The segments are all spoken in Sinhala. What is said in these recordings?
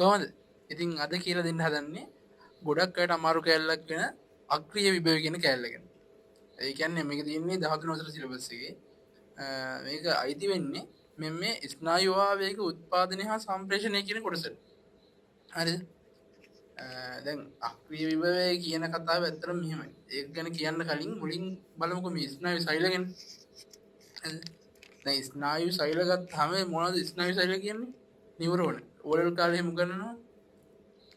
කොහොමද? ඉතින් අද කියලා දෙන්න හදන්නේ ගොඩක් අයට අමාරු කෑල්ලක් වෙන අක්‍රිය විභව කියන කෑල්ල ගැන. ඒ කියන්නේ මේක තියෙන්නේ 13 වසර සිලබස් එකේ. මේක අයිති වෙන්නේ මේ ස්නායු ආවේග උත්පාදනය හා සම්ප්‍රේෂණය කියන කොටසට. හරිද? දැන් අක්‍රිය විභවය කියන කතාව ඇත්තටම මෙහෙමයි. ඒක ගැන කියන්න කලින් මුලින් බලමුකෝ මේ ස්නායු සෛල ගැන. හරිද? දැන් ස්නායු සෛල ගත්තාම මොනවද ස්නායු සෛල කියන්නේ? නියුරෝන. ඕරල් කාලේ එහෙම උගන්වනවා.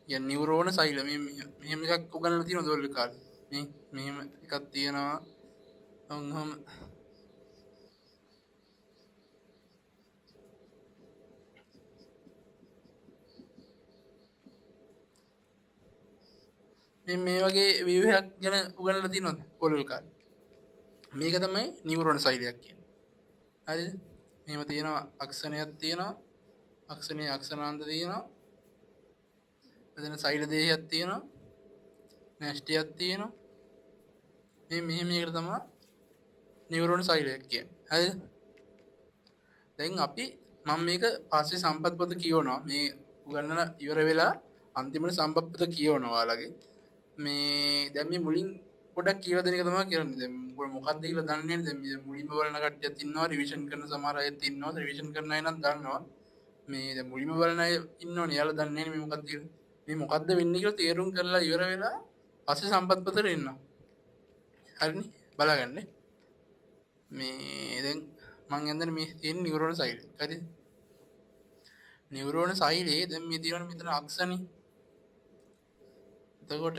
ය නිවරෝණ සෛල මෙහෙම එකක් උගන්වලා තියෙනවා ඕරල් කාලේ. මේ මෙහෙම එකක් තියෙනවා. ඔහොම මේ වගේ ව්‍යුහයක් ගැන උගන්වලා තියෙනවද ඕරල් කාලේ? මේක තමයි නිවරෝණ සෛලයක් කියන්නේ. හරිද? මෙහෙම තියෙනවා අක්ෂණයක් තියෙනවා. අක්ෂණයේ අක්ෂණාන්ත තියෙනවා. එතන සෛල දේහයක් තියෙනවා. නැස්ටියක් තියෙනවා. මෙහෙම එකට තමයි නිවරෝණ සෛලයක් කියන්නේ. හරිද? දැන් අපි මම මේක පස්සේ සම්පත් පොත කියවනවා. මේ උගන්නන ඉවර වෙලා අන්තිමට සම්පත් පොත කියවනවා ඔයාලගේ. මේ දැන් මේ මුලින් පොඩක් කියලා දෙන එක තමයි කරන්නේ. දැන් මොකක්ද කියලා දන්නේ නැහැ. දැන් මුලින්ම බලන කට්ටියත් ඉන්නවා, රිවිෂන් කරන සමහර අයත් ඉන්නවා. රිවිෂන් කරන අය නම් දන්නවා. මේ දැන් මුලින්ම බලන අය ඉන්නවනේ. එයාලා දන්නේ නැහැ මේ මොකක්ද කියලා. මේ මොකක්ද වෙන්නේ කියලා තේරුම් කරලා ඉවර වෙලා පස්සේ සම්පත් පොතට එන්නවා. හරිනේ? බලාගන්න. මේ දැන් මං යන්නේ මේ තියෙන නියුරෝන සෛලය. හරිද? නියුරෝන සෛලයේ දැන් මේ තියෙන මෙතන අක්ෂණي. එතකොට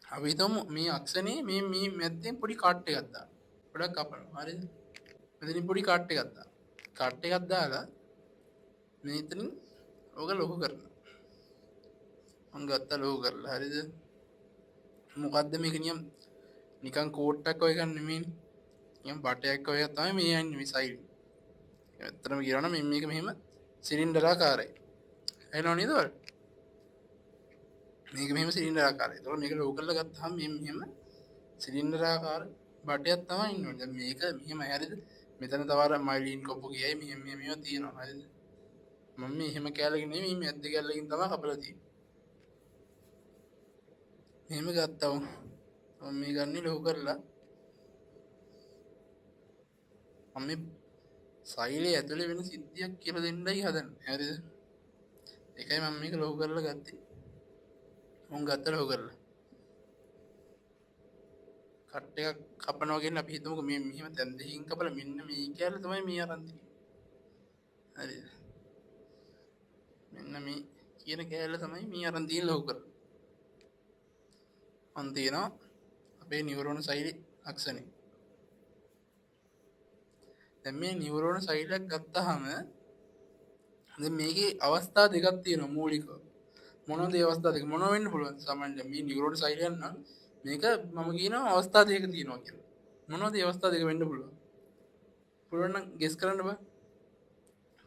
අපි හිතමු මේ අක්ෂණේ මේ මැද්දෙන් පොඩි කට් එකක් දාන්න. පොඩක් කපනවා. හරිද? මෙතනින් පොඩි කට් එකක් දාන්න. කට් එකක් දාලා මෙතනින් ඕක ලොකු කරනවා. මං ගත්තා ලොකු කරලා. හරිද? මොකද්ද මේක නිකන් කෝට්ටක් වගේ ගන්න නෙමෙයිනේ. නිකන් බටයක් වගේ තමයි මේ යන්නේ මේ සෛලය. ඇත්තටම කියනවා නම් මේක මෙහෙම සිලින්ඩරාකාරයි. එනව නේද ඔයාලට? මේක මෙහෙම සිලින්ඩරාකාරයි. ඒතකොට මේක ලොකු කරලා ගත්තාම මෙහෙම සිලින්ඩරාකාර බටයක් තමයි ඉන්නේ. දැන් මේක මෙහෙම හරිද? මෙතන තව අර මයිලින් කොපු ගියයි මෙහෙම මේවා තියෙනවා. හරිද? මම මේ එහෙම කැලකින් නෙමෙයි මේ ඇද්ද කැලකින් තමයි කපලා තියෙන්නේ. මෙහෙම ගත්තා මම මේ ගන්නේ ලොකු කරලා මම මේ සෛලයේ ඇතුලේ වෙන සිද්ධියක් කියලා දෙන්නයි හදන්නේ. හරිද? ඒකයි මම මේක ලොකු කරලා ගත්තේ. උන් ගත්ත ලොකු කරලා. කට් එකක් කපනවා කියන්නේ අපි හිතමුකෝ මේ මෙහෙම තැන් දෙකකින් කපලා මෙන්න මේ කැලේ තමයි මේ අරන් තියෙන්නේ. හරිද? මෙන්න මේ කියන කැලේ තමයි මේ අරන් තියෙන ලොකු කරලා. අන් තියෙනවා අපේ නියුරෝන සෛලේ අක්ෂණේ. දැන් මේ නියුරෝන සෛලයක් ගත්තාම දැන් මේකේ අවස්ථා දෙකක් තියෙනවා මූලිකව. මොනවද ඒ අවස්ථා දෙක? මොනව වෙන්න පුළුවන්? සාමාන්‍යයෙන් මේ නියුරෝන සෛලයන් නම් මේක මම කියනවා අවස්ථා දෙකක් තියෙනවා කියලා. මොනවද ඒ අවස්ථා දෙක වෙන්න පුළුවන්? පුළුවන් නම් ගෙස් කරන්න බෑ.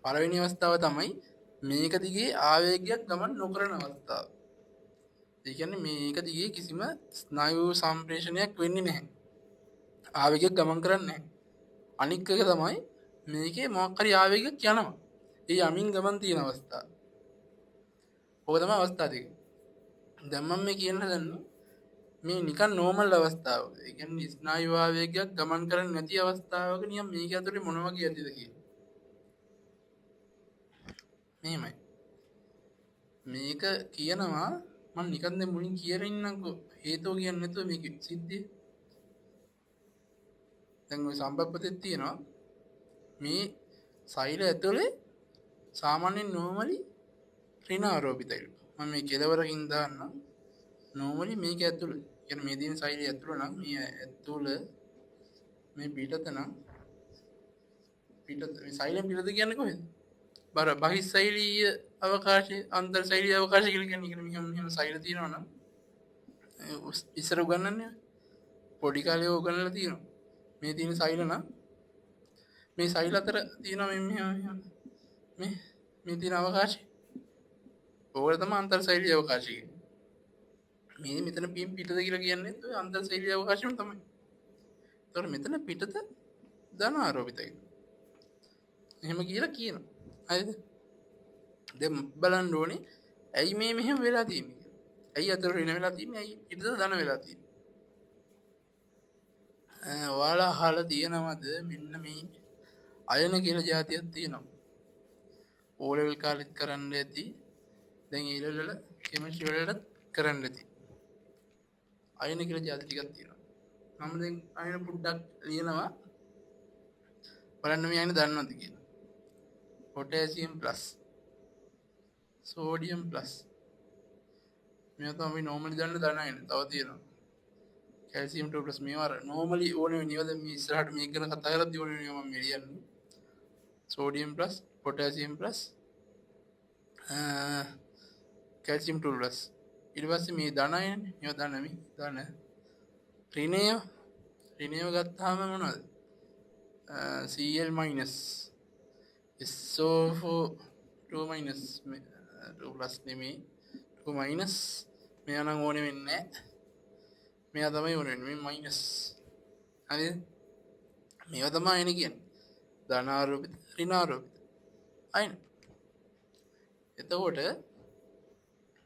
පළවෙනි අවස්ථාව තමයි මේක දිගේ ආවේගයක් ගමන් නොකරන අවස්ථාව. ඒ කියන්නේ මේක දිගේ කිසිම ස්නායු සම්ප්‍රේෂණයක් වෙන්නේ නැහැ. ආවේගයක් ගමන් කරන්නේ නැහැ. අනික් එක තමයි මේකේ මොකක් හරි ආවේගයක් යනවා. ඒ යමින් ගමන් තියෙන අවස්ථාව. ඔක තමයි අවස්ථා දෙක. දැන් මම මේ කියන්න හදන්නේ මේ නිකන් නෝමල් අවස්ථාව. ඒ කියන්නේ ස්නායු ආවේගයක් ගමන් කරන්නේ නැති අවස්ථාවක නියම් මේක ඇතුලේ මොන වගේ ඇද්දද කියලා. මෙහෙමයි. මේක කියනවා මම නිකන් දැන් මුලින් කියලා ඉන්නම්කෝ හේතුව කියන්නේ නැතුව මේක සිද්ධිය. දැන් ඔය සම්බප්පතේ තියෙනවා මේ සෛල ඇතුලේ සාමාන්‍යයෙන් නෝමලි ඍණාරෝපිතයි. මම මේ කෙලවරකින් දාන්නම්. නෝමලි මේක ඇතුලේ කියන්නේ මේ දින සෛලය ඇතුළේ නම් මේ ඇතුළේ මේ පිටත නම් පිටත මේ සෛලෙන් පිටත කියන්නේ කොහෙද? බහිස්සෛලීය අවකාශය අන්තර්සෛලීය අවකාශය කියලා කියන්නේ මෙහෙම සෛල තියෙනවා නම් ඉස්සර උගන්වන්නේ පොඩි කාලේ උගන්වලා තියෙනවා. මේ තියෙන සෛල නම් මේ සෛල අතර තියෙනවා මේ තියෙන අවකාශය. ඕක තමයි අන්තර්සෛලීය අවකාශය කියන්නේ. මේ මෙතන පිටත කියලා කියන්නේ ඔය අන්තර්සෛලීය අවකාශයම තමයි. ඒතකොට මෙතන පිටත ධන ආරෝපිතයි. එහෙම කියලා කියනවා. හරිද? දැන් බලන්න ඕනේ ඇයි මේ මෙහෙම වෙලා තියෙන්නේ කියලා. ඇයි අතර ඍණ වෙලා තියෙන්නේ? ඇයි පිටත ධන වෙලා තියෙන්නේ? ඔයාලා අහලා තියෙනවද මෙන්න මේ අයන කියලා જાතියක් තියෙනවා. O level කාලෙත් කරන්න ඇති. දැන් A level වල කෙමිස්ට්‍රි වලට කරන්න ඇති. අයන කියලා જાති ටිකක් තියෙනවා. මම දැන් අයන පොඩ්ඩක් ලියනවා. බලන්න මේ අයන දන්නවද කියලා. potassium plus sodium plus මේවා තමයි normally දන්න ධන අයන. තව තියෙනවා calcium 2 plus මේවා normally ඕනේ වෙනවද මේ ඉස්සරහට මේක ගැන කතා කරද්දී ඕනේ වෙනවා මම ලියන්නේ. sodium plus potassium plus calcium 2 plus ඊට පස්සේ මේ ධන අයන මේවා ධන මේ ධන ඍණය ගත්තාම මොනවද Cl minus SO4 2 minus 2 plus නෙමෙයි 2 minus මෙයා නම් ඕනේ වෙන්නේ නැහැ. මෙයා තමයි ඕනේ වෙන්නේ මේ minus. හරිද? මේවා තමයි එන්නේ කියන්නේ. ධනාරෝපිත ඍණාරෝපිත අයන. එතකොට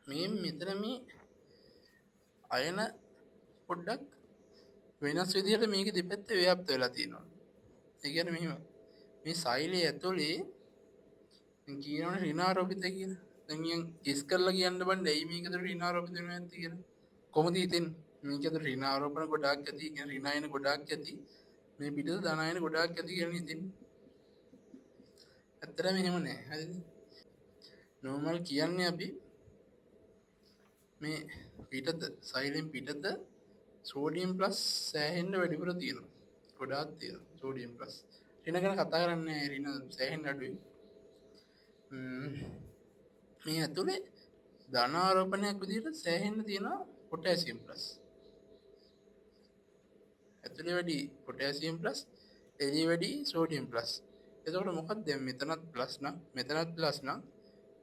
මේ මෙතන මේ අයන පොඩ්ඩක් වෙනස් විදිහට මේක දෙපැත්තේ ව්‍යාප්ත වෙලා තියෙනවා. ඒ කියන්නේ මෙහෙම මේ සෛලයේ ඇතුලේ දැන් කියනවනේ ඍණාරෝපිත කියලා. දැන් නිකන් කිස් කරලා කියන්න බෑ ඇයි මේකද ඍණාරෝපිත වෙන්නේ නැත්තේ කියලා. කොහොමද හිතෙන්නේ? මේකද ඍණාරෝපණ ගොඩාක් ඇති, කියන්නේ ඍණායන ගොඩාක් ඇති. මේ පිටත ධනායන ගොඩාක් ඇති කියලා හිතෙන්නේ. ඇත්තටම එහෙම නෑ. හරිද? normal කියන්නේ අපි මේ පිටත සෛලෙන් පිටත sodium plus සෑහෙන්න වැඩිපුර තියෙනවා. ගොඩාක් තියෙනවා sodium plus. ඍණ ගැන කතා කරන්නේ ඍණ සෑහෙන්න අඩුයි. මේ ඇතුලේ ධනාරෝපණයක් විදිහට සෑහෙන්න තියෙනවා potassium plus. ඇතුලේ වැඩි potassium plus එළිය වැඩි sodium plus. එතකොට මොකක්ද දැන් මෙතනත් plus නම් මෙතනත් plus නම්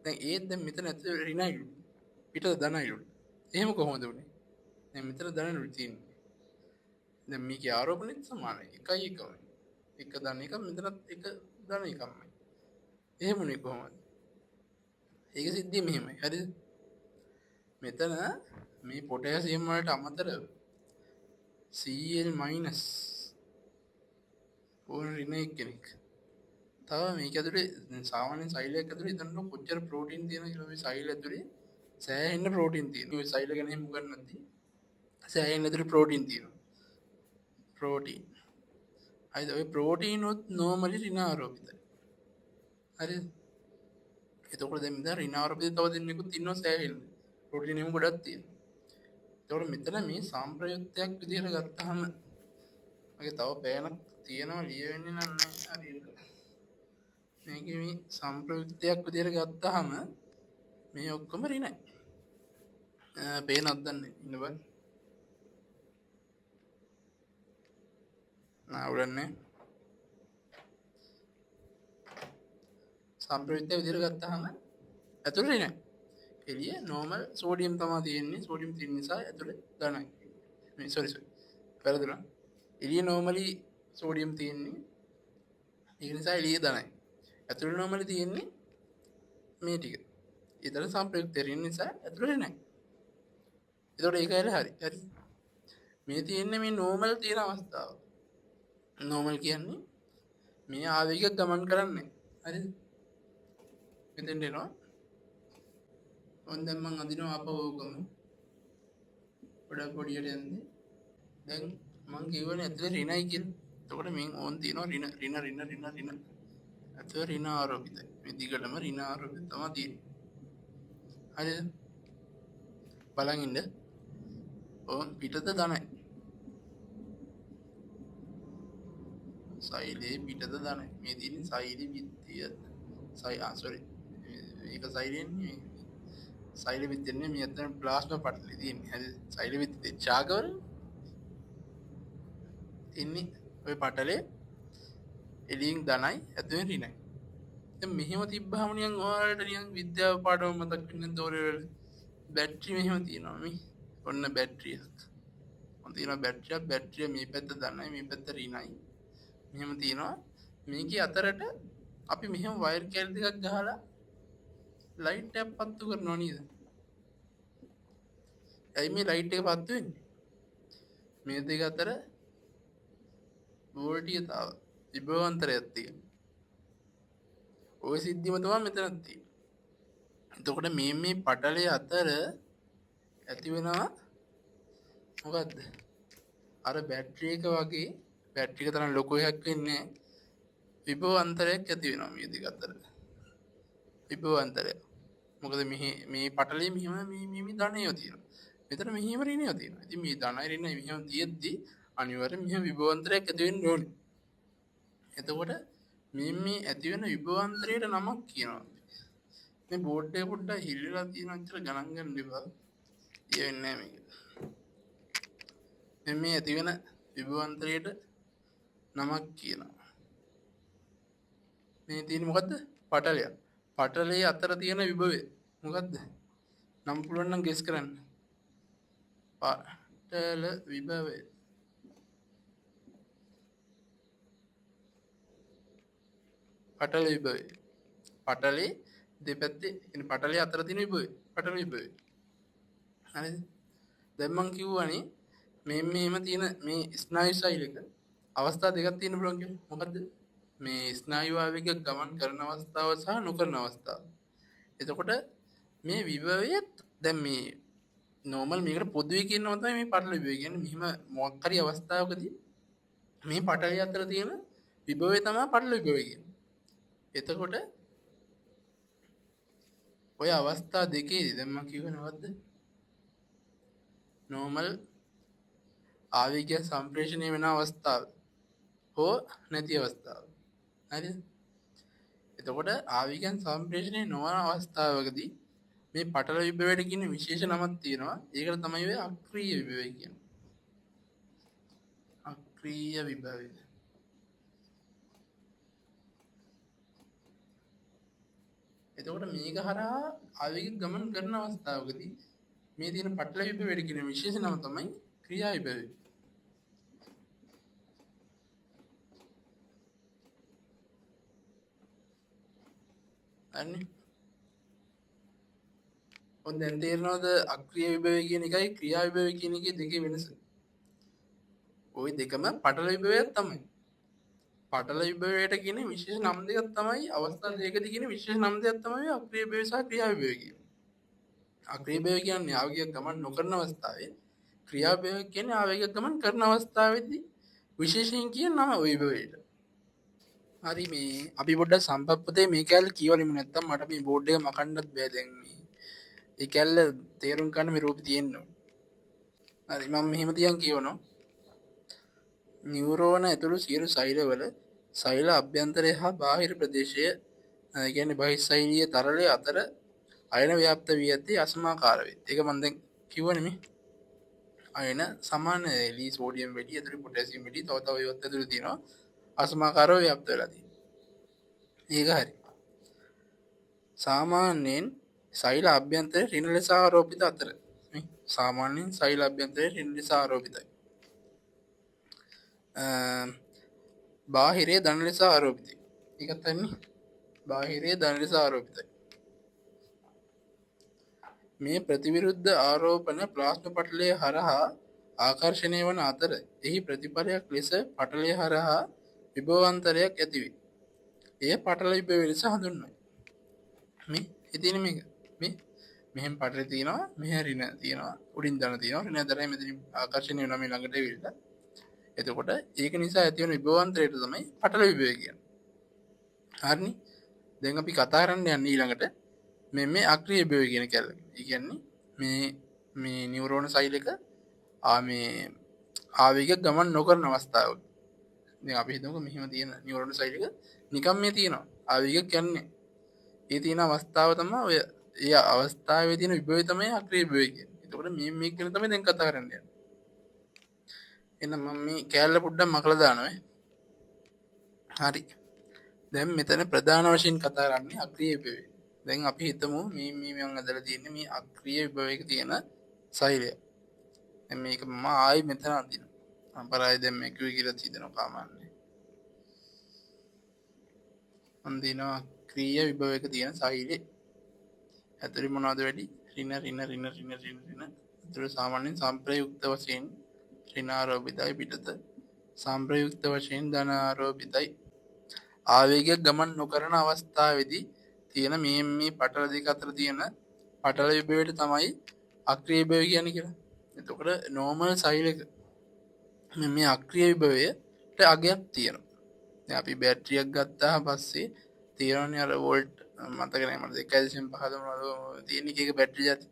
දැන් ඒත් දැන් මෙතන ඇතුලේ ඍණයිලු පිටත ධනයිලු. එහෙම කොහොමද උනේ? දැන් මෙතන ධනයිලු තියෙන්නේ. දැන් මේකේ ආරෝපණයත් සමානයි. එකයි එකමයි. එක ධන එක මෙතනත් එක ධන එකමයි. එහෙම නේ කොහොමද? ඒක සිද්ධිය මෙහෙමයි. හරිද? මෙතන මේ potassium වලට අමතරව Cl minus ඕන ඍණ කෙනෙක්. තව මේක ඇතුලේ සාමාන්‍ය සෛලයක් ඇතුලේ හිතන්න කොච්චර ප්‍රෝටීන් තියෙනවද කියලා. මේ සෛල ඇතුලේ සෑහෙන්න ප්‍රෝටීන් තියෙනවා. මේ සෛල ගැන එහෙම උගන්වද්දී සෑහෙන්න ඇතුලේ ප්‍රෝටීන් තියෙනවා. ප්‍රෝටීන්. හරිද? ඔය ප්‍රෝටීන් උත් normally ඍණාරෝපිතයි. හරිද? එතකොට දැන් මෙතන ඍණාරෝපිත තව දෙන්නෙකුත් ඉන්නවා සෑහෙන්න. ප්‍රෝටීන් එහෙම ගොඩක් තියෙනවා. එතකොට මෙතන මේ සම්ප්‍රයුක්තයක් විදිහට ගත්තාම මගේ තව පෑනක් තියෙනවා ලියවෙන්නේ නැහැ හරියට. මේකේ මේ සම්ප්‍රයුක්තයක් විදිහට ගත්තාම මේ ඔක්කොම ඍණයි. පේනවද දන්නේ ඉන්න බෑ. නාවුරන්නේ සම්ප්‍රයුක්තයක් විදිහට ගත්තාම ඇතුළේ ඍණයි. එළිය normal sodium තමයි තියෙන්නේ. sodium තියෙන නිසා ඇතුළේ ධනයි. මේ sorry වැරදුනා. එළිය normally sodium තියෙන්නේ. ඒක නිසා එළිය ධනයි. ඇතුළේ normally තියෙන්නේ මේ ටික. ඊතර සම්ප්‍රයුක්ත ඍණ නිසා ඇතුළේ නැහැ. ඒතකොට ඒකයි හරි. හරි. මේ තියෙන්නේ මේ normal තියෙන අවස්ථාව. normal කියන්නේ මේ ආවේගයක් ගමන් කරන්නේ. හරිද? මෙතෙන් එනවා. ඔන්න දැන් මං අදිනවා අපවෝකම. පොඩක් පොඩියට යන්නේ. දැන් මං කියවනේ ඇතුලේ ඍණයි කියලා. එතකොට මෙන් ඕන් තියෙනවා ඍණ. ඇතුලේ ඍණ ආරෝපිතයි. මේ දිගටම ඍණ ආරෝපිත තමයි තියෙන්නේ. හරිද? බලන් ඉන්න. ඕන් පිටත ධනයි. සෛලේ පිටත ධනයි. මේ තියෙන්නේ සෛලේ විත්තිය. sorry. මේක සෛලෙන්නේ සෛල විද්‍යන්නේ මේ අතන ප්ලාස්මා පටලේ තියෙන්නේ. හරි සෛල විද්‍ය ඡාගවල ඉන්නේ ඔය පටලේ එළියෙන් ධනයි ඇතුලෙන් ඍණයි. දැන් මෙහෙම තිබ්බහම නිකන් ඔයාලට නිකන් විද්‍යාව පාඩම මතක් වෙන දෝරේ වල බැටරි මෙහෙම තියෙනවා මේ. ඔන්න බැටරියක්. ඔන්න තියෙනවා බැටරිය මේ පැත්ත ධනයි මේ පැත්ත ඍණයි. මෙහෙම තියෙනවා. මේකේ අතරට අපි මෙහෙම වයර් කැල් දෙකක් ගහලා ලයිට් එකක් පත්තු කරනවා නේද? ඇයි මේ ලයිට් එක පත්තු වෙන්නේ? මේ දෙක අතර වෝල්ටීයතාව විභවාන්තරයක් තියෙනවා. ওই සිද්ධියම තමයි මෙතනත් තියෙන්නේ. එතකොට මේ පටලයේ අතර ඇති වෙනවා මොකද්ද? අර බැටරි එක වගේ බැටරි එක තරම් ලොකු එකක් වෙන්නේ විභවාන්තරයක් ඇති වෙනවා මේ දෙක අතර. විභවාන්තරය. මොකද මේ පටලයේ මෙහෙම මේ ධනයෝ තියෙනවා. මෙතන මෙහෙම ඍණයෝ තියෙනවා. ඉතින් මේ ධනයි ඍණයි මෙහෙම තියෙද්දි අනිවාර්යෙන් මෙහෙම විභවාන්තරයක් ඇති වෙන්න ඕනේ. එතකොට මේ ඇති වෙන විභවාන්තරයට නමක් කියනවා. මේ බෝඩ් එක පොඩ්ඩක් හිල්ලලා තියෙනවා කියලා ගණන් ගන්න එපා. කියවෙන්නේ නැහැ මේක. මේ ඇති වෙන විභවාන්තරයට නමක් කියනවා. මේ තියෙන්නේ මොකද්ද? පටලයක්. පටලයේ අතර තියෙන විභවය මොකද්ද? නම් පුළුවන් නම් ගෙස් කරන්න. පටල විභවය. පටල විභවය. පටලේ දෙපැත්තේ කියන්නේ පටලයේ අතර තියෙන විභවය. පටල විභවය. හරිද? දැන් මං කිව්වනේ මෙහෙම තියෙන මේ ස්නායු ශෛලික අවස්ථා දෙකක් තියෙන පුළුවන් කියන්නේ මොකද්ද? මේ ස්නායු ආවේග ගමන් කරන අවස්ථාව සහ නොකරන අවස්ථාව. එතකොට මේ විභවයත් දැන් මේ නෝමල් මේකට පොදුවේ කියනවා තමයි මේ පටල විභවය කියන්නේ. මෙහිම මොකක් හරි අවස්ථාවකදී මේ පටලිය අතර තියෙන විභවය තමයි පටල විභවය කියන්නේ. එතකොට ඔය අවස්ථා දෙකේදී දැන් මම කියවනේ මොකද්ද? නෝමල් ආවේග සම්ප්‍රේෂණය වෙන අවස්ථාව හෝ නැති අවස්ථාව. හරිද? එතකොට ආවේගයන් සම්ප්‍රේෂණය නොවන අවස්ථාවකදී මේ පටල විභවයට කියන විශේෂ නමක් තියෙනවා. ඒකට තමයි ඔය අක්‍රීය විභවය කියන්නේ. අක්‍රීය විභවය. එතකොට මේක හරහා ආවේග ගමන් කරන අවස්ථාවකදී මේ තියෙන පටල විභවයට කියන විශේෂ නම තමයි ක්‍රියා විභවය. හරිනේ? ඔන්න දැන් තේරෙනවද අක්‍රීය විභවය කියන එකයි ක්‍රියා විභවය කියන එකේ දෙකේ වෙනස? ওই දෙකම පටල විභවයක් තමයි. පටල විභවයට කියන විශේෂ නම් දෙකක් තමයි අවස්ථා දෙකකදී කියන විශේෂ නම් දෙකක් තමයි අක්‍රීය විභවය සහ ක්‍රියා විභවය කියන්නේ. අක්‍රීය විභවය කියන්නේ ආවේගයක් ගමන් නොකරන අවස්ථාවේ, ක්‍රියා විභවය කියන්නේ ආවේගයක් ගමන් කරන අවස්ථාවේදී විශේෂයෙන් කියන නම ওই විභවයට. හරි මේ අපි පොඩ්ඩක් සම්පප්පතේ මේ කැලේ කියවලිමු නැත්තම් මට මේ බෝඩ් එක මකන්නත් බෑ දැන් මේ. ඒ කැල්ල තේරුම් ගන්න මේ රූපේ තියෙන්න ඕන. හරි මම මෙහෙම තියන් කියවනවා. නියුරෝන ඇතුළු සියලු සෛලවල සෛල අභ්‍යන්තරය හා බාහිර ප්‍රදේශය කියන්නේ බහිස්සෛලීය තරලය අතර අයන ව්‍යාප්ත වී ඇත්තේ අසමාකාර වේ. ඒක මම දැන් කිව්වනේ මේ. අයන සමාන ලී සෝඩියම් වැඩි ඇතුළේ පොටෑසියම් වැඩි තව තව ඒවත් ඇතුළේ තියෙනවා. අසමාකාරව ව්‍යාප්ත වෙලා තියෙනවා. ඒක හරි. සාමාන්‍යයෙන් සෛල අභ්‍යන්තරයේ ඍණ ලෙස ආරෝපිත අතර මේ සාමාන්‍යයෙන් සෛල අභ්‍යන්තරයේ ඍණ ලෙස ආරෝපිතයි. බාහිරයේ ධන ලෙස ආරෝපිතයි. ඒකත් තන්නේ බාහිරයේ ධන ලෙස ආරෝපිතයි. මේ ප්‍රතිවිරුද්ධ ආරෝපණ ප්ලාස්ම පටලය හරහා ආකර්ෂණය වන අතර එහි ප්‍රතිඵලයක් ලෙස පටලය හරහා විභවාන්තරයක් ඇතිවේ. එය පටල විභවය ලෙස හඳුන්වයි. මේ ඉතින් මේක මේ මෙහෙම පටල තියෙනවා, මෙහෙ ඍණ තියෙනවා, උඩින් ධන තියෙනවා, ඍණ ධනයි මෙතනින් ආකර්ෂණය වෙනවා මේ ළඟට එවිලා. එතකොට ඒක නිසා ඇති වෙන විභවාන්තරයට තමයි පටල විභවය කියන්නේ. හරිනේ? දැන් අපි කතා කරන්න යන්නේ ඊළඟට මේ අක්‍රීය විභවය කියන කැලල. ඒ කියන්නේ මේ නියුරෝන සෛලක මේ ආවේග ගමන් නොකරන අවස්ථාවක. දැන් අපි හිතමුකෝ මෙහෙම තියෙන නියුරෝන සෛලක නිකම් මේ තියෙනවා. ආවේගයක් යන්නේ. ඒ තියෙන අවස්ථාව තමයි ඔය ඒ අවස්ථාවේ තියෙන විභවය තමයි අක්‍රීය විභවය කියන්නේ. එතකොට මේ කියන තමයි දැන් කතා කරන්න යන්නේ. එහෙනම් මම මේ කැලල පොඩ්ඩක් මකලා දානවා. හරි. දැන් මෙතන ප්‍රධාන වශයෙන් කතා කරන්නේ අක්‍රීය විභවය. දැන් අපි හිතමු මේ මම අදලා තියෙන්නේ මේ අක්‍රීය විභවයක තියෙන සෛලය. දැන් මේක මම ආයි මෙතන අඳිනවා. අපරායි දැන් මේක කියලා තියෙනවා කාමන්නේ. අඳිනවා අක්‍රීය විභවයක තියෙන සෛලය. ඇතුළේ මොනවද වැඩි? ඍණ. ඒතර සාමාන්‍යයෙන් සම්ප්‍රයුක්ත වශයෙන් ඍණාරෝපිතයි, පිටත සම්ප්‍රයුක්ත වශයෙන් ධනාරෝපිතයි. ආවේගයක් ගමන් නොකරන අවස්ථාවේදී තියෙන මේ පටල දෙක අතර තියෙන පටල විභවයට තමයි අක්‍රීය විභවය කියන්නේ කියලා. එතකොට නෝමල් සෛල එක මේ අක්‍රීය විභවයට අගයක් තියෙනවා. දැන් අපි බැටරියක් ගත්තා පස්සේ තියෙනවනේ අර වෝල්ට් මතක නැහැ මට 1.5 මොනවද තියෙන එක බැටරි જાති.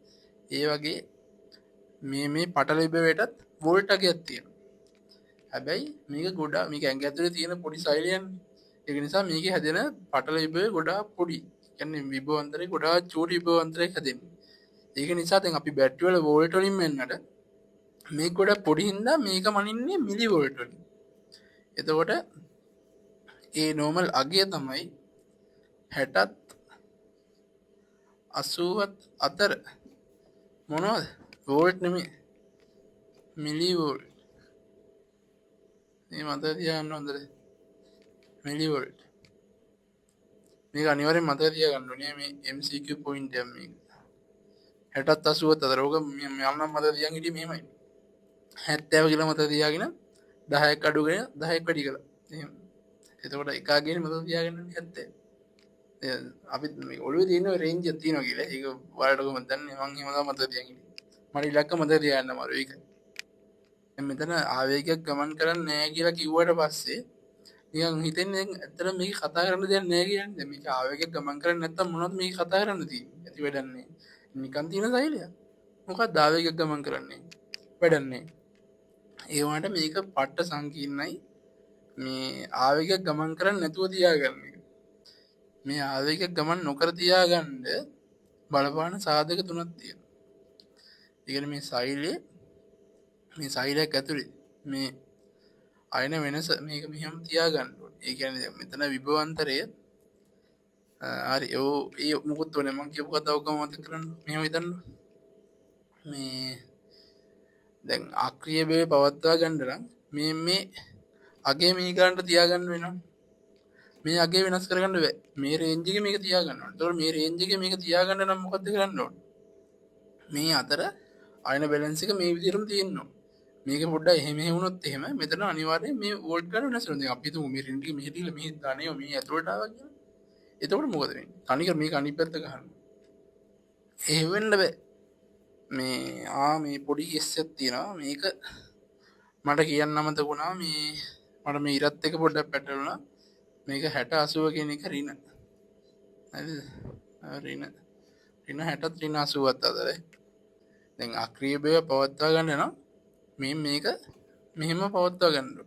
ඒ වගේ මේ පටල විභවයටත් වෝල්ට් අගයක් තියෙනවා. හැබැයි මේක ගොඩාක් මේක ඇඟ ඇතුලේ තියෙන පොඩි සෛලයන්. ඒක නිසා මේකේ හැදෙන පටල විභවය ගොඩාක් පොඩි. කියන්නේ විභව අන්තරේ ගොඩාක් චූටි විභව අන්තරයක් හැදෙන්නේ. ඒක නිසා දැන් අපි බැටරි වල වෝල්ට් වලින් මෙන්නට මේක ගොඩක් පොඩි හින්දා මේක මනින්නේ මිලි වෝල්ට් වලින්. එතකොට ඒ නෝමල් අගය තමයි 60ත් 80ත් අතර මොනවද? වෝල්ට් නෙමෙයි මිලි වෝල්ට්. මේ මතක තියාගන්න හොඳට. මිලි වෝල්ට්. මේක අනිවාර්යෙන් මතක තියාගන්න ඕනේ මේ MCQ පොයින්ට් එක මේක. 60ත් 80ත් අතර. ඕක මම නම් මතක තියාගෙන හිටියේ මෙහෙමයි. 70 කියලා මතක තියාගෙන 10ක් අඩුගෙන 10ක් වැඩි කළා. එහෙම. එතකොට එකගෙන මතක තියාගන්න 70. අපි මේ ඔළුවේ තියෙන රේන්ජ් එක තියෙනවා කියලා. ඒක ඔයාලට කොහොමද දන්නේ? මම එහෙම තමයි මතක තියාගෙන ඉන්නේ. මට ඉලක්ක මතක තියාගන්න අමාරුයි ඒක. දැන් මෙතන ආවේගයක් ගමන් කරන්නේ නැහැ කියලා කිව්වට පස්සේ නිකන් හිතෙන්නේ දැන් ඇත්තට මේක කතා කරන්න දෙයක් නැහැ කියන්නේ. දැන් මේක ආවේගයක් ගමන් කරන්නේ නැත්තම් මොනවද මේක කතා කරන්න තියෙන්නේ? ඇති වැඩන්නේ. නිකන් තියෙන සෛලයක්. මොකක්ද ආවේගයක් ගමන් කරන්නේ? වැඩන්නේ. ඒ වුණාට මේක පට්ට සංකීර්ණයි. මේ ආවේගයක් ගමන් කරන්නේ නැතුව තියාගන්න එක. මේ ආවේගයක් ගමන් නොකර තියාගන්න බලපාන සාධක තුනක් තියෙනවා. ඒ කියන්නේ මේ සෛලයක් ඇතුලේ මේ අයන වෙනස මේක මෙහෙම තියාගන්න ඕනේ. ඒ කියන්නේ දැන් මෙතන විභවාන්තරය හරි ඒ මොකුත් ඕනේ මම කියපු කතාව ඔක්කොම මතක කරන්න. මෙහෙම හිතන්න. මේ දැන් අක්‍රීය බවේ පවත්වා ගන්න නම් මේ අගේ මේ ගන්නට තියාගන්න වෙනවා. මේ අගේ වෙනස් කරගන්න බෑ. මේ රේන්ජ් එකේ මේක තියාගන්න ඕනේ. ඒතකොට මේ රේන්ජ් එකේ මේක තියාගන්න නම් මොකද්ද කරන්න ඕනේ? මේ අතර අයන බැලන්ස් එක මේ විදිහටම තියෙන්න ඕනේ. මේක පොඩ්ඩක් එහෙම වුණොත් එහෙම මෙතන අනිවාර්යයෙන් මේ වෝල්ට් ගන්න වෙනස් වෙනවා. දැන් අපි හිතමු මේ රේන්ජ් එක මෙහෙට ගිහලා මෙහෙ දාන්නේ මේ ඇතුළට ආවා කියලා. එතකොට මොකද වෙන්නේ? තනිකර මේක අනිත් පැත්ත ගහනවා. එහෙම වෙන්න බෑ. මේ පොඩි කෙස් එකක් තියෙනවා. මේක මට කියන්න අමතක වුණා. මට මේ ඉරත් එක පොඩ්ඩක් පැටලුණා. මේක 60 80 කියන එක ඍණ. හරිද? ඍණ 60ත් ඍණ 80ත් අතරයි. දැන් අක්‍රීය බව පවත්වා ගන්න නම් මේක මෙහෙම පවත්වා ගන්න ඕනේ.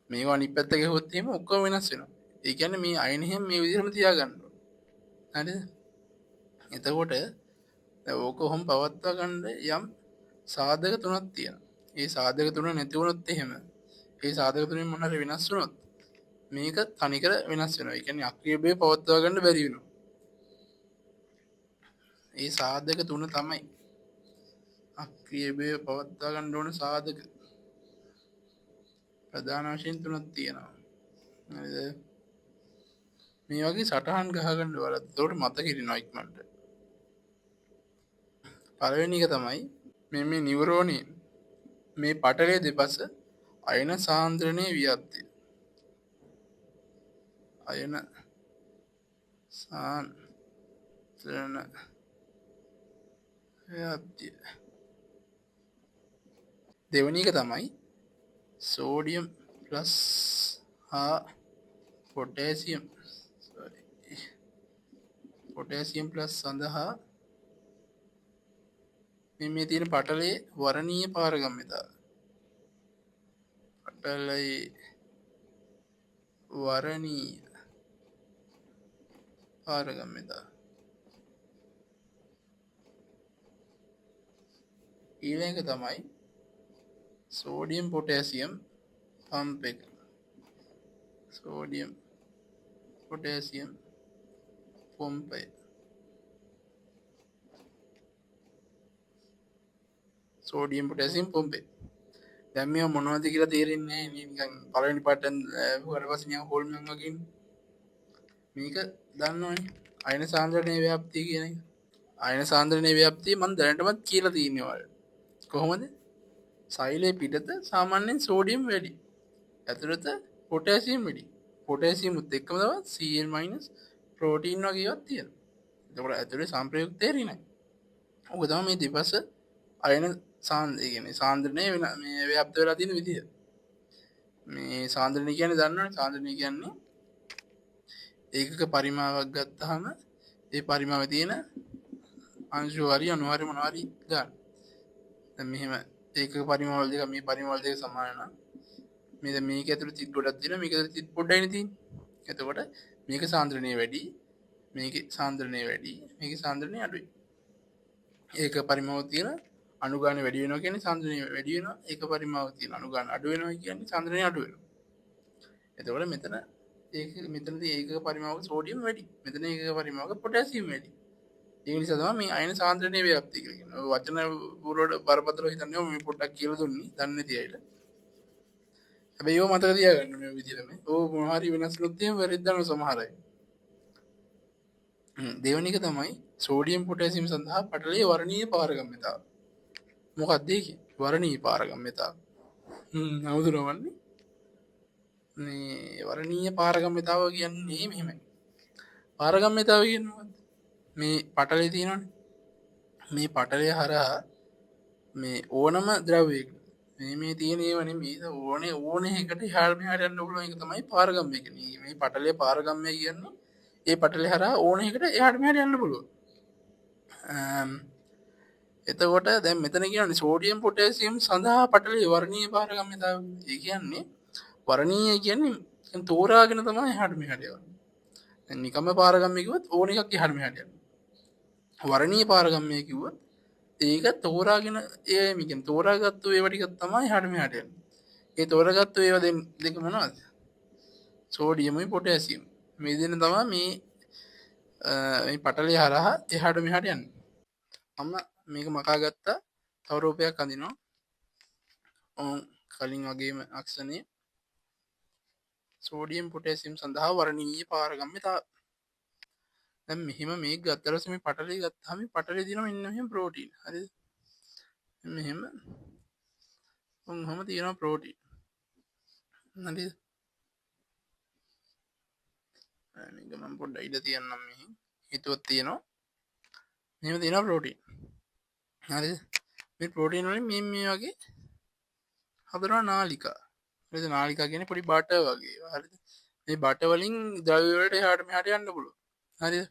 මේක අනිත් පැත්ත ගෙහුවොත් එහෙම ඔක්කොම වෙනස් වෙනවා. ඒ කියන්නේ මේ අයන හැම මේ විදිහටම තියා ගන්න ඕනේ. හරිද? එතකොට දැන් ඕක කොහොම පවත්වා ගන්න යම් සාධක තුනක් තියෙනවා. ඒ සාධක තුන නැති වුණොත් එහෙම ඒ සාධක තුනෙන් මොන හරි වෙනස් වුණොත් මේක තනිකර වෙනස් වෙනවා. ඒ කියන්නේ අක්‍රීය බව පවත්වා ගන්න බැරි වෙනවා. ඒ සාධක තුන තමයි අක්‍රීය බව පවත්වා ගන්න ඕන සාධක. ප්‍රධාන වශයෙන් තුනක් තියෙනවා. හරිද? මේ වගේ සටහන් ගහගන්න බලද්දි ඒකට මතක හිටිනවා ඉක්මනට. පළවෙනි එක තමයි මේ නියුරෝනේ මේ පටලයේ දෙපස අයන සාන්ද්‍රණයේ ව්‍යාප්තිය. අයන සාන්ද්‍රණ ව්‍යාප්තිය. දෙවෙනි එක තමයි සෝඩියම් ප්ලස් හා පොටෑසියම් ප්ලස් සඳහා මේ තියෙන පටලයේ වර්ණීය පාරගම්‍යතාව. පටලයේ වර්ණීය පාරගම්‍යතාව. ඊළඟ තමයි සෝඩියම් පොටෑසියම් පම්ප් එක. සෝඩියම් පොටෑසියම් පම්පය. සෝඩියම් පොටෑසියම් පම්පේ. දැන් මේව මොනවද කියලා තේරෙන්නේ නැහැ. නිකන් පළවෙනි පාඩම් ඊට පස්සේ නිකන් හෝල් මන් වගේ. මේක දන්නවනේ. අයන සාන්ද්‍රණයේ ව්‍යාප්තිය කියන එක. අයන සාන්ද්‍රණය ව්‍යාප්තිය මන් දැනටමත් කියලා තියෙනවල් කොහොමද සයිලේ පිටත සාමාන්‍යෙන් සෝඩියම් වැඩි ඇතුළත පොටෑසියම් වැඩි පොටෑසියමුත් එක්කම තව සල් මයිනස් ප්‍රෝටීන් වගේවත් තියෙන එතකොට ඇතුළේ සම්ප්‍රයුක් තේරෙනයි ඔක තම මේ දෙපස අයන සාන්දගෙන සාන්ද්‍රණය වෙන මේ ව්‍යාප්ත වෙලා තියෙන විදිහ මේ සාන්ද්‍රණය කියන දන්න සාන්ද්‍රණය කියන්නේ ඒකක පරිමාවක් ගත්තහම ඒ පරිමාව තියෙන අංශුවාරි අනුවාරය මොනවාරි ගන්න මෙහෙම ඒක පරිමවල් දෙක මේ පරිමවල් දෙක සමානන මෙ මේක ඇතුළ තිත් ගොඩක් තින මේක තිත් පොඩ්ඩයි ති එතකොට මේක සාන්ද්‍රණය වැඩි මේක සාන්ද්‍රණය වැඩි මේක සාන්ද්‍රණය අඩුයි ඒක පරිමාව තියෙන අනුගාන වැඩියන කියන සාන්ද්‍රණය වැඩියන ඒක පරිමාව තියෙන අනුගාන අඩුවෙන කියන්නේ සාන්ද්‍රණය අඩුවෙන එතකොට මෙතන ඒක මෙතන ඒක පරිමාව සෝඩියම් වැඩි මෙතන ඒක පරිමාවක පොටෑසියම් වැඩි ඒ නිසා තමයි මේ අයන සාන්ද්‍රණය ව්‍යාප්තිය කියලා කියන්නේ. ඔය වචන පුරවල බරපතල හිතන්නේ මේ පොඩ්ඩක් කියලා දුන්නේ දන්නේ නැති අයට. හැබැයි ඒව මතක තියාගන්න මේ විදිහටම. ඕ මොනවා හරි වෙනස් වුණොත් එහෙම වැරද්දන සමහර අය. දෙවෙනි එක තමයි සෝඩියම් පොටෑසියම් සඳහා පටලයේ වර්ණීය පාරගම්‍යතාව. මොකක්ද ඒක? වර්ණීය පාරගම්‍යතාව. නවුදුරවන්නේ. මේ වර්ණීය පාරගම්‍යතාව කියන්නේ මෙහෙමයි. පාරගම්‍යතාව කියන්නේ මොකක්ද? මේ පටලේ තියෙනවනේ මේ පටලය හරහා මේ ඕනම ද්‍රව්‍යයක මේ තියෙනේව නෙමෙයි ඕනේ එකට එහාට මෙහාට යන්න පුළුවන් එක තමයි පාරගම්මය කියන්නේ මේ පටලයේ පාරගම්මය කියන්නේ ඒ පටලේ හරහා ඕන එකට එහාට මෙහාට යන්න පුළුවන් එතකොට දැන් මෙතන කියන්නේ සෝඩියම් පොටෑසියම් සඳහා පටලයේ වර්ණීය පාරගම්‍යතාවය ඒ කියන්නේ වර්ණීය කියන්නේ තෝරාගෙන තමයි එහාට මෙහාට යන්නේ දැන් නිකම්ම පාරගම්මය කිව්වොත් ඕන එකක් එහාට මෙහාට යන්න වරණීය පාරගම්මය කිව්වොත් ඒක තෝරාගෙන ඒ මිකන් තෝරාගත්තු ඒවා ටික තමයි එහාට මෙහාට යන්නේ. ඒ තෝරාගත්තු ඒවා දෙක මොනවද? සෝඩියම්යි පොටෑසියම්. මේ දෙන්න තමයි මේ පටලය හරහා එහාට මෙහාට යන්නේ. මම මේක මකා ගත්තා. තව රූපයක් අඳිනවා. කලින් වගේම අක්ෂණේ සෝඩියම් පොටෑසියම් සඳහා වර්ණීය පාරගම්‍යතාව දැන් මෙහෙම මේක ගත්තට පස්සේ මේ පටලේ ගත්තාම පටලේ දිනවා මෙන්න මෙහෙම ප්‍රෝටීන් හරිද මෙහෙම තියෙනවා ප්‍රෝටීන් හරිද මේක මම පොඩ්ඩක් ඉඳ තියන්නම් මෙහි හිතුවක් තියෙනවා මෙහෙම තියෙනවා ප්‍රෝටීන් හරිද මේ ප්‍රෝටීන් වලින් මේ වගේ හදනවා නාලිකා හරිද නාලිකා කියන්නේ පොඩි බටර් වගේ හරිද මේ බටර් වලින් ද්‍රව්‍ය වලට එහාට මෙහාට යන්න පුළුවන් හරිද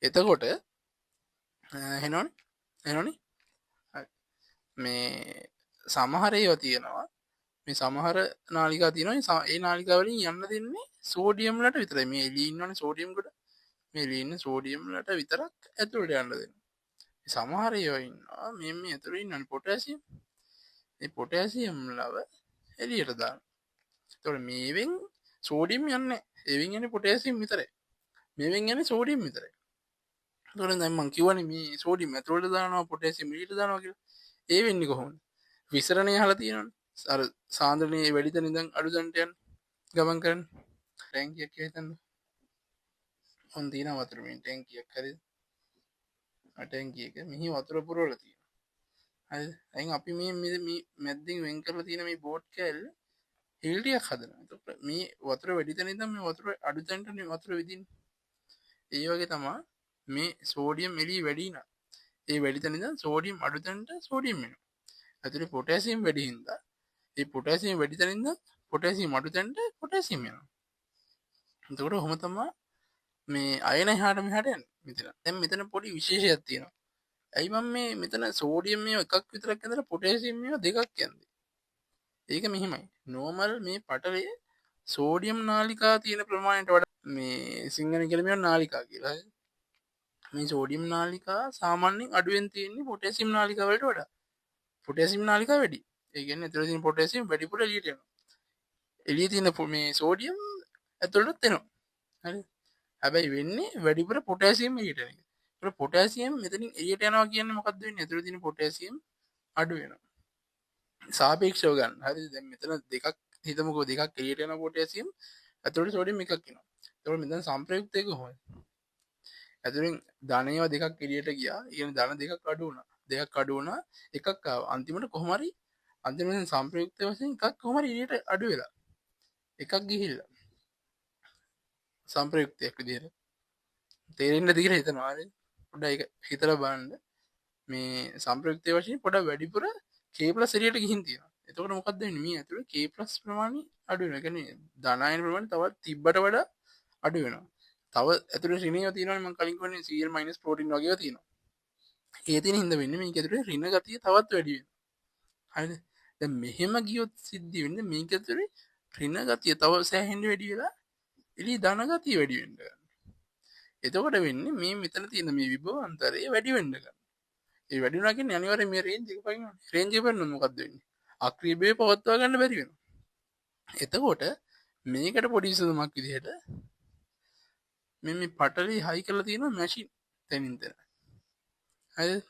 එතකොට හෙනෝනේ මේ සමහර ඒවා තියෙනවා මේ සමහර නාලිකා තියෙනවා ඒ නාලිකා වලින් යන්න දෙන්නේ සෝඩියම් වලට විතරයි මේ එළියේ ඉන්නවනේ සෝඩියම් කොට මේ එළියේ ඉන්න සෝඩියම් වලට විතරක් ඇතුළට යන්න දෙනවා සමහර ඒවා ඉන්නවා මේ ඇතුළේ ඉන්නවනේ පොටෑසියම් මේ පොටෑසියම් ලව එළියට දානවා එතකොට මේවෙන් සෝඩියම් යන්නේ ඒවෙන් යන්නේ පොටෑසියම් විතරයි මේවෙන් යන්නේ සෝඩියම් විතරයි එතකොට දැන් මම කියවනේ මේ සෝඩියම් ඇතුළට දානවා පොටෑසියම් එළියට දානවා කියලා ඒ වෙන්නේ කොහොමද විසරණය අහලා තියෙනවනේ අර සාන්ද්‍රණයේ වැඩි තැන ඉඳන් අඩු තැනට යන ගමන් කරන ටැංකියක් කියලා හිතන්න ඔන් තියෙන වතුර මේ ටැංකියක් හරිද ටැංකියක මෙහි වතුර පුරවලා තියෙනවා හරිද දැන් අපි මේ මැද්දෙන් වෙන් කරලා තියෙන මේ බෝට් කෑල්ල හිල්ටියක් හදනවා එතකොට මේ වතුර වැඩි තැන ඉඳන් මේ වතුර අඩු තැනට මේ වතුර විදින්නේ ඒ වගේ තමයි මේ සෝඩියම් එළිය වැඩි නම් ඒ වැඩි තැන ඉඳන් සෝඩියම් අඩු තැනට සෝඩියම් එනවා ඇතුලේ පොටෑසියම් වැඩි හින්දා ඒ පොටෑසියම් වැඩි තැන ඉඳන් පොටෑසියම් අඩු තැනට පොටෑසියම් එනවා එතකොට ඔහොම තමයි මේ අයන එහාට මෙහාට යන්නේ මෙතන දැන් මෙතන පොඩි විශේෂයක් තියෙනවා ඇයි මම මේ මෙතන සෝඩියම් මේවා එකක් විතරක් ඇඳලා පොටෑසියම් මේවා දෙකක් යන්නේ ඒක මෙහිමයි නෝමල් මේ පටලයේ සෝඩියම් නාලිකා තියෙන ප්‍රමාණයට වඩා මේ සිංහලෙන් කියන මේවා නාලිකා කියලා මේ සෝඩියම් නාලිකා සාමාන්‍යයෙන් අඩුවෙන් තියෙන්නේ පොටෑසියම් නාලිකා වලට වඩා පොටෑසියම් නාලිකා වැඩි ඒ කියන්නේ ඇතුළේ තියෙන පොටෑසියම් වැඩිපුර එළියට යනවා එළියේ තියෙන මේ සෝඩියම් ඇතුළට එනවා හරි හැබැයි වෙන්නේ වැඩිපුර පොටෑසියම් එළියට යන එක ඒක පොටෑසියම් මෙතනින් එළියට යනවා කියන්නේ මොකක්ද වෙන්නේ ඇතුළේ තියෙන පොටෑසියම් අඩු වෙනවා සාපේක්ෂව ගන්න හරිද දැන් මෙතන දෙකක් හිතමුකෝ දෙකක් එළියට යන පොටෑසියම් ඇතුළේ සෝඩියම් එකක් එනවා ඒතකොට මෙතන සම්ප්‍රයුක්ත එක කොහොමද ඇතුරින් ධනයව දෙකක් එලියට ගියා. ඒ ධන දෙකක් අඩු වුණා. දෙකක් අඩු වුණා. එකක් ආවා. අන්තිමට කොහොම හරි අන්තිමට සම්ප්‍රයුක්ත වශයෙන් එකක් කොහොම හරි එලියට අඩු වෙලා. එකක් ගිහිල්ලා සම්ප්‍රයුක්තයක් විදිහට තේරෙන්න දිගට හිතනවා. හරි. පොඩ්ඩක් ඒක හිතලා බලන්න. මේ සම්ප්‍රයුක්තය වශයෙන් පොඩ වැඩිපුර කේප්ලස් එලියට ගිහින් තියෙනවා. එතකොට මොකක්ද වෙන්නේ? මේ ඇතුලේ කේප්ලස් ප්‍රමාණය අඩු වෙනවා. ඒ කියන්නේ ධනායන ප්‍රමාණය තවත් තිබ්බට වඩා අඩු වෙනවා. තව ඇතුලේ ඍණය තියෙනවානේ මම කලින් කියන්නේ Cl- ප්‍රෝටීන් වගේව තියෙනවා. ඒ තියෙන හින්දා වෙන්නේ මේක ඇතුලේ ඍණ ගතිය තවත් වැඩි වෙනවා. හරිද? දැන් මෙහෙම ගියොත් සිද්ධ වෙන්නේ මේක ඇතුලේ ඍණ ගතිය තව සෑහෙන්න වැඩි වෙලා එළිය ධන ගතිය වැඩි වෙන්න ගන්නවා. එතකොට වෙන්නේ මේ මෙතන තියෙන මේ විභව අන්තරය වැඩි වෙන්න ගන්නවා. ඒ වැඩි වුණා කියන්නේ අනිවාර්යයෙන් මේ රේන්ජ් එක පයින්නවා. රේන්ජ් එක පයින්නොත් මොකද්ද වෙන්නේ? අක්‍රීයභාවය පවත්වා ගන්න බැරි වෙනවා. එතකොට මේකට පොඩි විසඳුමක් විදිහට මේ පටලි හයි කරලා තියෙනවා මැෂින් තැනින් තැන. හරිද?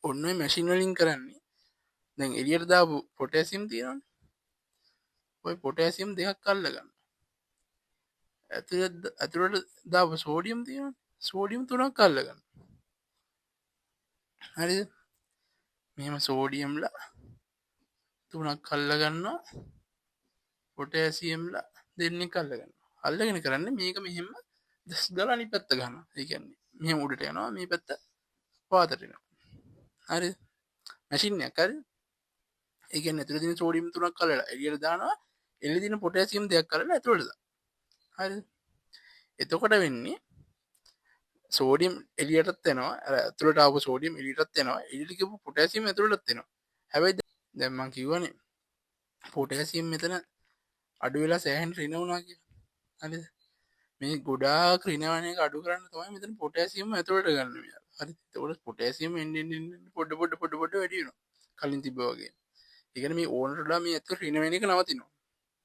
ඔන්න ඔය මැෂින් වලින් කරන්නේ දැන් එළියට දාපු පොටෑසියම් තියෙනවනේ. ওই පොටෑසියම් දෙකක් අල්ල ගන්න. ඇතුළට දාපු සෝඩියම් තියෙනවනේ. සෝඩියම් තුනක් අල්ල ගන්න. හරිද? මෙහෙම සෝඩියම්ලා තුනක් අල්ල ගන්නවා. පොටෑසියම්ලා දෙන්නෙක් අල්ල ගන්නවා. අල්ලගෙන කරන්නේ මේක මෙහෙම දස් ගාලා අනිත් පැත්ත ගන්නවා. ඒ කියන්නේ මෙහෙම උඩට යනවා මේ පැත්ත පාතට එනවා. හරිද? මැෂින් එකක් හරිද? ඒ කියන්නේ ඇතුළේ තියෙන සෝඩියම් තුනක් අල්ලලා එළියට දානවා. එළියේ තියෙන පොටෑසියම් දෙකක් අල්ලලා ඇතුළට දානවා. හරිද? එතකොට වෙන්නේ සෝඩියම් එළියටත් එනවා. අර ඇතුළට ආපු සෝඩියම් එළියටත් එනවා. එළියට ගිහපු පොටෑසියම් ඇතුළටත් එනවා. හැබැයි දැන් මම කියවනේ පොටෑසියම් මෙතන අඩු වෙලා සෑහෙන රින වුණා කියලා. හරිද? මේ ගොඩාක් රිනවන එක අඩු කරන්න තමයි මෙතන පොටෑසියම් ඇතුළට ගන්න මෙයා. හරි. ඒතකොට පොටෑසියම් එන්න පොඩ වැඩි වෙනවා. කලින් තිබ්බා වගේ. ඒ කියන්නේ මේ ඕනට වඩා මේ ඇතුළට රින වෙන එක නවතිනවා.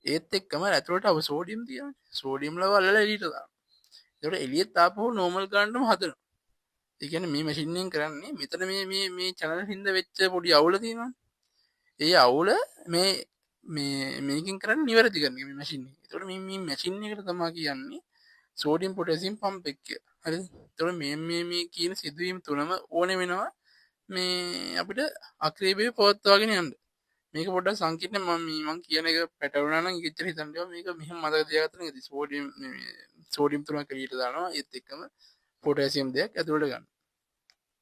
ඒත් එක්කම ඇතුළට අව සෝඩියම් තියෙනවා. සෝඩියම් ලව අල්ලලා එළියට දානවා. ඒතකොට එළියට තාපහුව නෝමල් ගන්නම හදනවා. ඒ කියන්නේ මේ මැෂින් එකෙන් කරන්නේ මෙතන මේ channel හින්දා වෙච්ච පොඩි අවුල තියෙනවනේ. ඒ අවුල මේකින් කරන්න නිවැරදි කරන මේ මැෂින් එක. ඒතකොට මේ මැෂින් එකට තමයි කියන්නේ සෝඩියම් පොටෑසියම් පම්ප් එක කියලා. හරිද? ඒතකොට මේ කියන සිදුවීම් තුනම ඕනේ වෙනවා මේ අපිට අක්‍රීයභාවය පවත්වාගෙන යන්න. මේක පොඩ්ඩක් සංකීර්ණ මම කියන එක පැටවුණා නම් ඉච්චර හිතන්න එපා. මේක මෙහෙම මතක තියාගන්න ඉතින් සෝඩියම් තුනක් එළියට දානවා. ඒත් එක්කම පොටෑසියම් දෙයක් ඇතුළට ගන්න.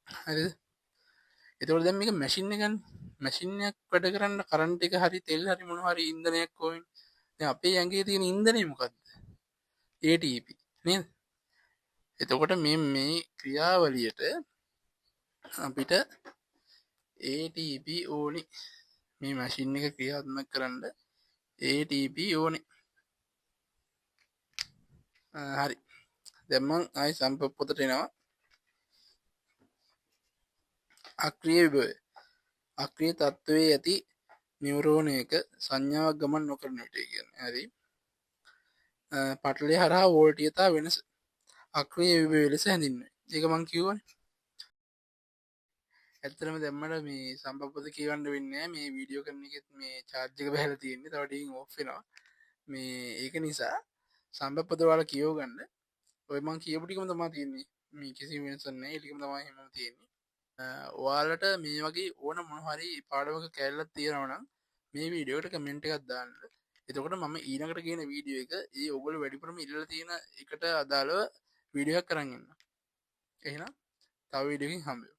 හරිද? එතකොට දැන් මේක මැෂින් එකනේ. මැෂින් එකක් වැඩ කරන්න කරන්ට් එක හරි තෙල් හරි මොන හරි ඉන්ධනයක් ඕනේ. දැන් අපේ ඇඟේ තියෙන ඉන්ධනය මොකද්ද? ATP නේද? එතකොට මේ ක්‍රියාවලියට අපිට ATP ඕනේ. මේ මැෂින් එක ක්‍රියාත්මක කරන්න ATP ඕනේ. හරි. දැන් මම ආයි සම්පප්පොතට එනවා. අක්‍රීය විභවය. අක්‍රීය තත්ත්වයේ ඇති නියුරෝනයක සංඥාවක් ගමන් නොකරන විට කියන්නේ. හරි. පටලය හරහා වෝල්ටීයතා වෙනස අක්‍රීය විභවය ලෙස හැඳින්වේ. ඒක මං කිව්වනේ. ඇත්තටම දැම්මට මේ සම්පප්පොත කියවන්න වෙන්නේ නැහැ. මේ වීඩියෝ කරන එකෙත් මේ charge එක බහැලා තියෙන්නේ. තව ටිකකින් off වෙනවා. මේ ඒක නිසා සම්පප්පොත ඔයාලා කියව ගන්න. ඔය මං කියපු ටිකම තමයි තියෙන්නේ. මේ කිසි වෙනසක් නැහැ. ඒ ටිකම තමයි හැමෝම තියෙන්නේ. ඔයාලට මේ වගේ ඕන මොන හරි පාඩමක කැලලක් තියෙනවා නම් මේ වීඩියෝට කමෙන්ට් එකක් දාන්න. එතකොට මම ඊළඟට කියන වීඩියෝ එක ඒ ඔයගොල්ලෝ වැඩිපුරම ඉල්ලලා තියෙන එකට අදාළව වීඩියෝ එකක් කරන් එන්න. එහෙනම් තව වීඩියෝ එකකින් හම්බෙමු.